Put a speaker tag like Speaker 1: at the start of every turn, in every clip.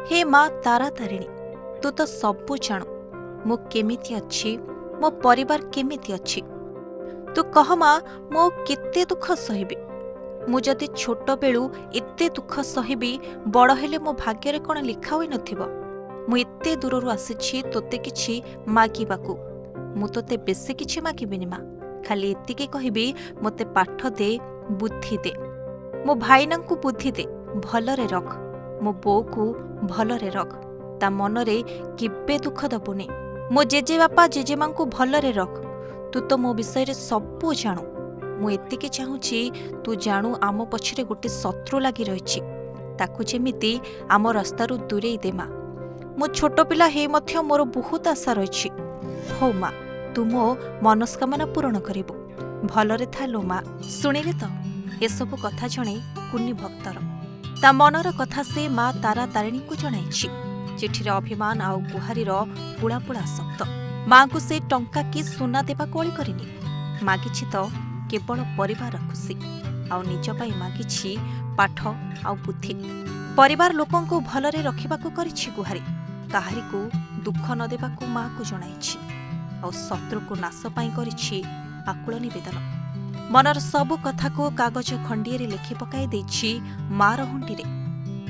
Speaker 1: हे माँ तारा तारिणी तू तो सबू जाणु मु केमिति अच्छी मो परिवार केमिति अच्छी तू कह माँ मु केते दुख सहिबी मु जदि छोट बेलू एते दुख सहिबी बड़ हेले मो भाग्य कौन लिखा होई नथिबो मु एते दूररू आसीछि तोते किछि मागिबाकू मु तोते बेसी किछि मागिबिनी माँ खाली एतिके कहिबी मते पाठ दे बुद्धि दे मो भाईनांकु बुद्धि दे भलरे रख मो बो को भलरे रख ता मनरे केबे दुख दबुनी मो जेजे बापा जेजेमां को भलरे रख तू तो मो विषय रे सबू जाणु मु एतिके चाहूछि तू जाणु आम पछरे गोटे शत्रु लागी रहिछि ताकू जेमिति आम रास्तारू दूरेई दे माँ मो छोट पिला हे मध्य मोर बहुत आशा रहिछि हो माँ तू मो मनस्कामना पूर्ण करिबु भलरे था लो माँ शुणिले तो ए सब कथा जणे कुन्नी भक्तर ता मनर कथा से माँ तारा तारिणी को जणाइछि चिठीर अभिमान आउ गुहारीर पुला पुला शब्द माँ को से टंका कि सुना देवा कଳି करिनी मागिछि तो केवल परिवार खुशी आउ निज पाई मागिछि पाठ आउ बुद्धि परिवार लोकन को भलरे रखिबाकू करिछि गुहारी काहारी को दुख न देबाकू माँ को जणाइछि आउ शत्रु को नाश पाई करिछि आकुल निवेदन मनर सबु कथा को कागज खंडिये रे लिखि पकाई देछि माँ हुंडी रे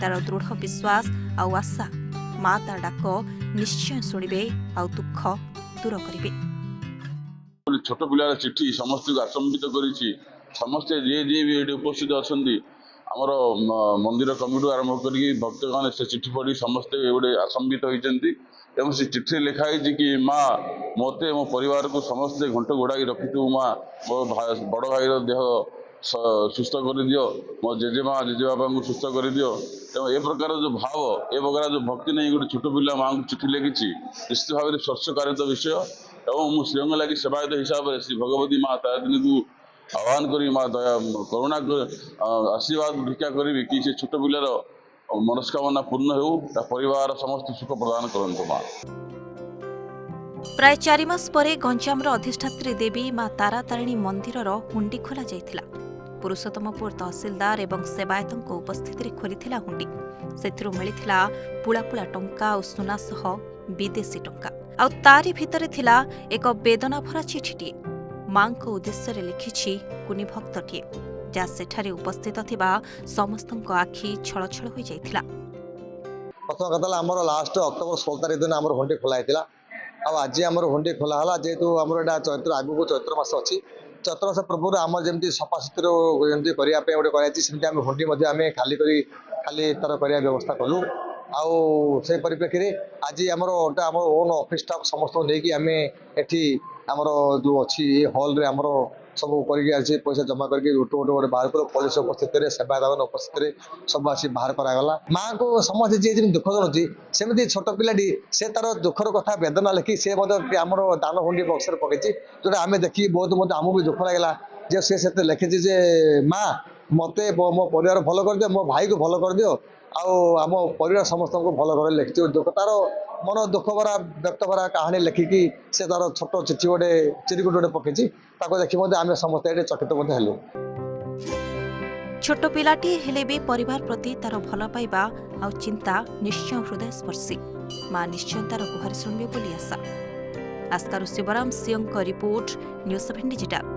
Speaker 1: तार दृढ़ विश्वास आउ आशा माँ तार डाक निश्चय शुणिबे आउ दुख दूर करिबे
Speaker 2: छोट पिलार चिठी समस्त को आचंबित करिछि समस्ते जे जे भी एठी उपस्थित अछंती हमर मंदिर कमिटी आरंभ करी भक्तगण से चिठी पढ़ी समस्ते एवडे आचंबित होइचंती एवं से चिठी लिखा है कि माँ मते मो परिवार को समस्ते घंट घोड़ाई रखिथु माँ मो बड़ भाई देह सुस्थ कर दियो मो जेजेमा जेजेबापा को सुस्थ कर दियो तेणु ए प्रकार जो भाव ए प्रकार जो भक्ति नहीं गोटे छोट पिला माँ को चिठी लिखी निश्चित भाव में स्पर्शकारित विषय एवं मु श्रीअंग लगी सेवायत हिसाब से श्री भगवती माँ तारिणी को आह्वान करी माँ दया करुणा आशीर्वाद भिक्षा करी कि से छोट पिलार मनस्कामना पूर्ण हो परिवार समस्त सुख प्रदान करंतु माँ।
Speaker 1: प्राय 4 मास परे गंजामर अधिष्ठात्री देवी माँ तारा तारिणी मंदिरर हुंडी खोला जाइथिला पुरुषोत्तमपुर तहसीलदार एवं सेवायतों उपस्थिति खोली हुंडी से मिलिथिला पुला पुला टंका और सुना सह विदेशी टंका आ तारी भितरे थिला एक वेदना भरा चिठीटी माँ को उद्देश्य लिखिछि कुनी भक्तटीए जा सेठारे उपस्थित थिबा समस्तक आखि छल छल हो जाइथिला।
Speaker 3: प्रथम कथा आमर लास्ट अक्टोबर 16 तारिख दिन आमर हुंडी खोला होता आज आमर हुंडी खोला है जेहेतु आमर एटा चैत्र आगू चैत्र मास अच्छी चैत्र मास पूर्व आम जमी सफा सुतुर जमी करने गोटे आम हुंडी आम खाली तार कर व्यवस्था कलु आउ से परिप्रेक्षी आज आमर आम ओन ऑफिस स्टाफ समस्त नहीं आम एठी आमर जो अच्छी हॉल रे आमर सब कर पैसा जमा करके गोटे गोटे गोटे बाहर कर पुलिस उपस्थित सेवादान उपस्थित सब आसी बाहर करागला माँ को समस्त जी जमी दुख जनाऊँगी सेमती छोट पिलाटी से तार दुखर कथा वेदना लिखी से आमर दान हुंडी बक्स पकई जोटा आम देखिए बहुत मत आमको भी दुख लगला जे से लिखी जे माँ मते मो परिवार भल कर दियो मो भाई को भल कर दियो आम परिवार समस्त को भल कर लिखी दुख तार मन दुख भरा व्यक्त भरा कहानी लिखिकी से तार छोट चिठी गोटे चिरकुट गोटे पकई देखी आम समस्त ये चकित हेलु
Speaker 1: छोट पिलाटी हेले भी परिवार प्रति तार भल पाइबा आ चिंता निश्चय हृदय स्पर्शी माँ निश्चय तार गुहारी शुणबे बोली आशा। आस्कारू Shivram Singh report news 7 digital.